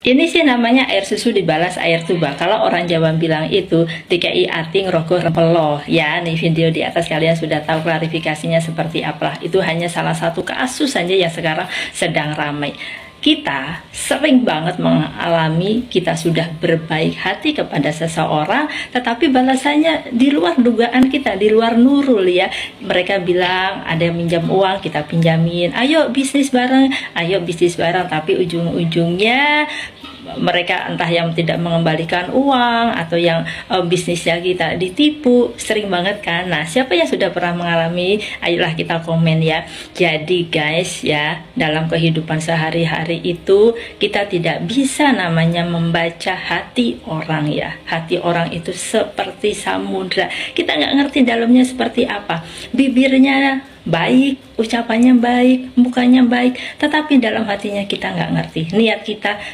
Ini sih namanya air susu dibalas air tuba. Kalau orang Jawa bilang itu TKI ating rogoh rempelo. Ya, nih video di atas kalian sudah tahu klarifikasinya seperti apa. Itu hanya salah satu kasus saja yang sekarang sedang ramai. Kita sering banget mengalami kita sudah berbaik hati kepada seseorang, tetapi balasannya di luar dugaan kita, di luar nurul ya. Mereka bilang ada yang minjam uang, kita pinjamin, ayo bisnis bareng, tapi ujung-ujungnya mereka entah yang tidak mengembalikan uang atau yang bisnisnya kita ditipu, sering banget kan. Nah, siapa yang sudah pernah mengalami, ayolah kita komen ya. Jadi guys ya, dalam kehidupan sehari-hari itu kita tidak bisa namanya membaca hati orang ya. Hati orang itu seperti samudra, kita nggak ngerti dalamnya seperti apa. Bibirnya baik, ucapannya baik, mukanya baik, tetapi dalam hatinya kita nggak ngerti.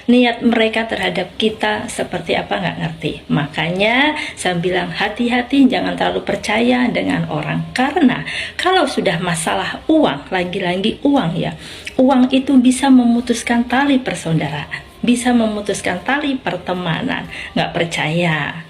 Niat mereka terhadap kita seperti apa nggak ngerti. Makanya saya bilang hati-hati, jangan terlalu percaya dengan orang. Karena kalau sudah masalah uang, lagi-lagi uang ya, uang itu bisa memutuskan tali persaudaraan, bisa memutuskan tali pertemanan. Nggak percaya.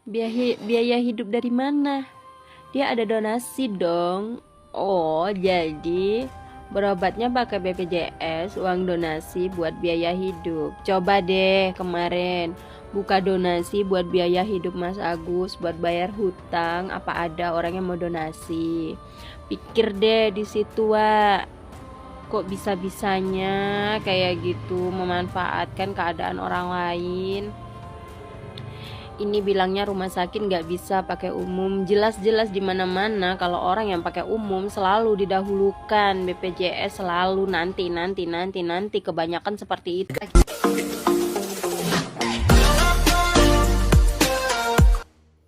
Biaya hidup dari mana? Dia ada donasi dong. Oh, jadi berobatnya pakai BPJS, uang donasi buat biaya hidup. Coba deh kemarin buka donasi buat biaya hidup Mas Agus, buat bayar hutang. Apa ada orang yang mau donasi? Pikir deh di situ, Wak. Kok bisa-bisanya kayak gitu memanfaatkan keadaan orang lain? Ini bilangnya rumah sakit nggak bisa pakai umum. Jelas-jelas di mana-mana kalau orang yang pakai umum selalu didahulukan, BPJS selalu nanti. Kebanyakan seperti itu.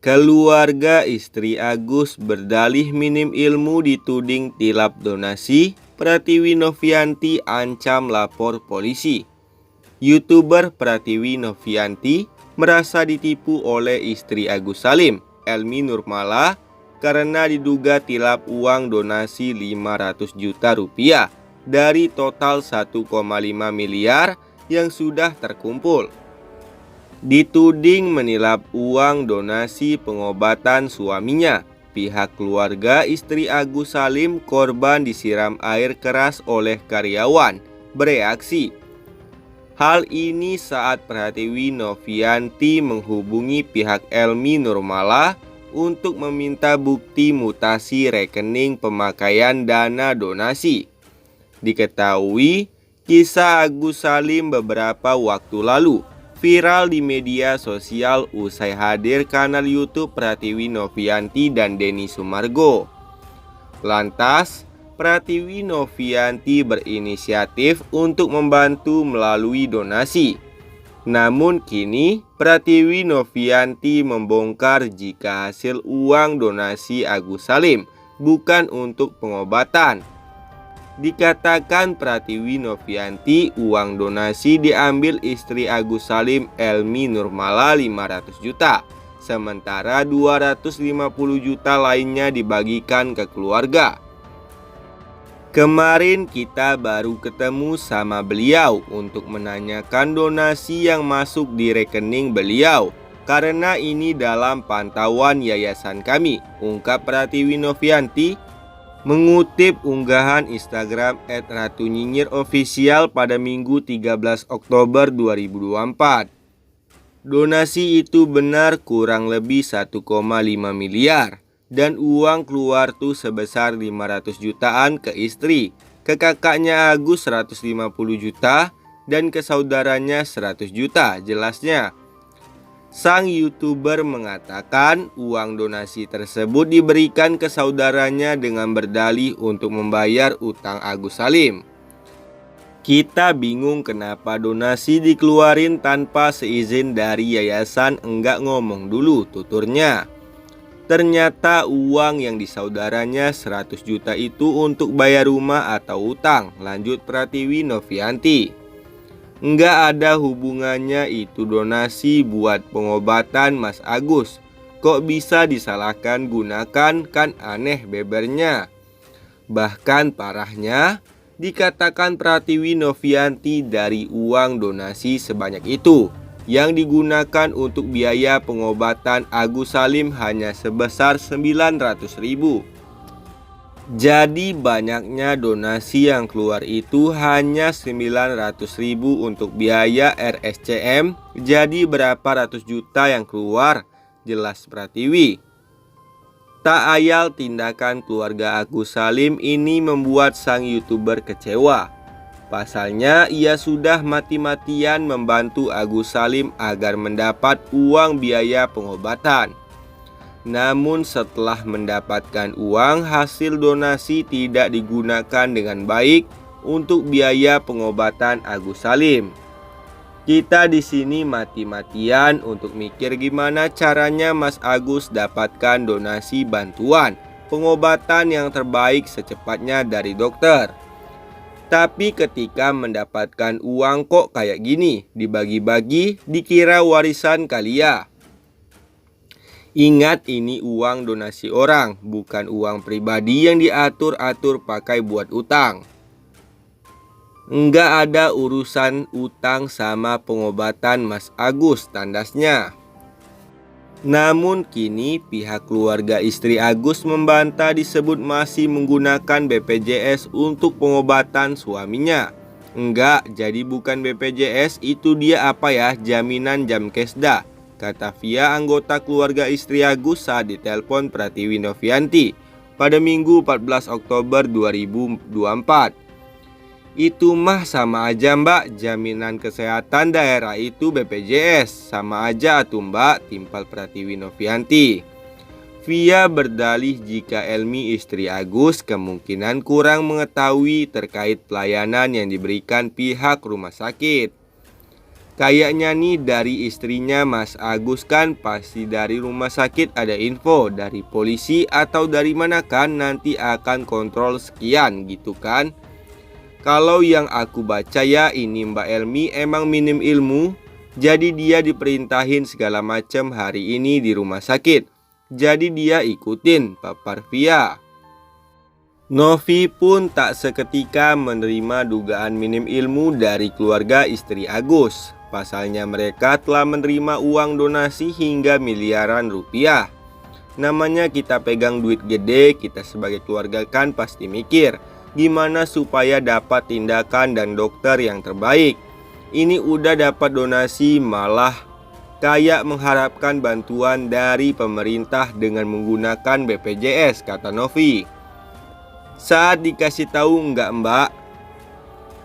Keluarga istri Agus berdalih minim ilmu dituding tilap donasi. Pratiwi Novianti ancam lapor polisi. YouTuber Pratiwi Novianti merasa ditipu oleh istri Agus Salim, Elmi Nurmala, karena diduga tilap uang donasi 500 juta rupiah dari total 1,5 miliar yang sudah terkumpul. Dituding menilap uang donasi pengobatan suaminya. Pihak keluarga istri Agus Salim, korban disiram air keras oleh karyawan, bereaksi. Hal ini saat Pratiwi Novianti menghubungi pihak Elmi Nurmala untuk meminta bukti mutasi rekening pemakaian dana donasi. Diketahui, kisah Agus Salim beberapa waktu lalu viral di media sosial usai hadir kanal YouTube Pratiwi Novianti dan Denny Sumargo. Lantas, Pratiwi Novianti berinisiatif untuk membantu melalui donasi. Namun kini Pratiwi Novianti membongkar jika hasil uang donasi Agus Salim bukan untuk pengobatan. Dikatakan Pratiwi Novianti uang donasi diambil istri Agus Salim, Elmi Nurmala, 500 juta. Sementara 250 juta lainnya dibagikan ke keluarga. Kemarin kita baru ketemu sama beliau untuk menanyakan donasi yang masuk di rekening beliau, karena ini dalam pantauan yayasan kami, ungkap Pratiwi Novianti mengutip unggahan Instagram @ratunyinyirofficial pada Minggu 13 Oktober 2024. Donasi itu benar kurang lebih 1,5 miliar. Dan uang keluar tuh sebesar 500 jutaan ke istri, ke kakaknya Agus 150 juta, dan ke saudaranya 100 juta, jelasnya. Sang YouTuber mengatakan uang donasi tersebut diberikan ke saudaranya dengan berdalih untuk membayar utang Agus Salim. Kita bingung kenapa donasi dikeluarin tanpa seizin dari yayasan, enggak ngomong dulu, tuturnya. Ternyata uang yang disaudaranya 100 juta itu untuk bayar rumah atau utang, lanjut Pratiwi Novianti. Enggak ada hubungannya itu donasi buat pengobatan Mas Agus. Kok bisa disalahkan gunakan, kan aneh bebernya. Bahkan parahnya, Dikatakan Pratiwi Novianti dari uang donasi sebanyak itu yang digunakan untuk biaya pengobatan Agus Salim hanya sebesar 900.000. Jadi banyaknya donasi yang keluar itu hanya 900.000 untuk biaya RSCM. Jadi berapa ratus juta yang keluar? Jelas Pratiwi. Tak ayal tindakan keluarga Agus Salim ini membuat sang YouTuber kecewa. Pasalnya ia sudah mati-matian membantu Agus Salim agar mendapat uang biaya pengobatan. Namun setelah mendapatkan uang, hasil donasi tidak digunakan dengan baik untuk biaya pengobatan Agus Salim. Kita di sini mati-matian untuk mikir gimana caranya Mas Agus dapatkan donasi bantuan pengobatan yang terbaik secepatnya dari dokter. Tapi ketika mendapatkan uang kok kayak gini, dibagi-bagi, dikira warisan kali ya. Ingat, ini uang donasi orang, bukan uang pribadi yang diatur-atur pakai buat utang. Enggak ada urusan utang sama pengobatan Mas Agus, tandasnya. Namun kini pihak keluarga istri Agus membantah disebut masih menggunakan BPJS untuk pengobatan suaminya. Enggak, jadi bukan BPJS, itu dia apa ya, jaminan Jamkesda, kata Via, anggota keluarga istri Agus saat ditelepon Pratiwi Novianti pada Minggu 14 Oktober 2024. Itu mah sama aja mbak, jaminan kesehatan daerah itu BPJS, sama aja atuh mbak, timpal Pratiwi Novianti. Via berdalih jika Elmi istri Agus kemungkinan kurang mengetahui terkait pelayanan yang diberikan pihak rumah sakit. Kayaknya nih dari istrinya Mas Agus kan pasti dari rumah sakit ada info, dari polisi atau dari mana kan nanti akan kontrol sekian gitu kan. Kalau yang aku baca ya ini Mbak Elmi emang minim ilmu, jadi dia diperintahin segala macam hari ini di rumah sakit. Jadi dia ikutin, papar Via. Novi pun tak seketika menerima dugaan minim ilmu dari keluarga istri Agus. Pasalnya mereka telah menerima uang donasi hingga miliaran rupiah. Namanya kita pegang duit gede, kita sebagai keluarga kan pasti mikir gimana supaya dapat tindakan dan dokter yang terbaik. Ini udah dapat donasi malah kayak mengharapkan bantuan dari pemerintah dengan menggunakan BPJS, kata Novi. Saat dikasih tahu enggak mbak,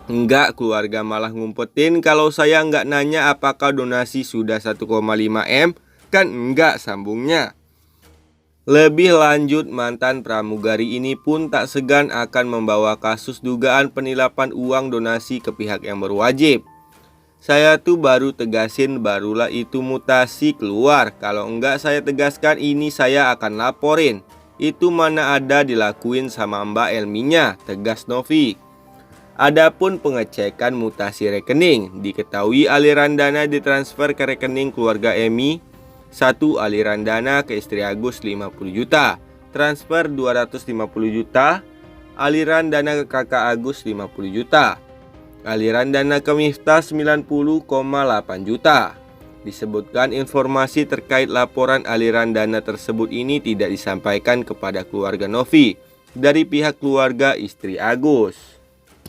enggak, keluarga malah ngumpetin kalau saya enggak nanya apakah donasi sudah 1,5 M, kan enggak, sambungnya. Lebih lanjut, mantan pramugari ini pun tak segan akan membawa kasus dugaan penilapan uang donasi ke pihak yang berwajib. Saya tuh baru tegasin, barulah itu mutasi keluar. Kalau enggak saya tegaskan ini saya akan laporin. Itu mana ada dilakuin sama Mbak Elminya, tegas Novi. Adapun pengecekan mutasi rekening, diketahui aliran dana ditransfer ke rekening keluarga Emi. 1. Aliran dana ke istri Agus 50 juta, transfer 250 juta, aliran dana ke kakak Agus 50 juta, aliran dana ke Miftah 90,8 juta. Disebutkan informasi terkait laporan aliran dana tersebut ini tidak disampaikan kepada keluarga Novi dari pihak keluarga istri Agus.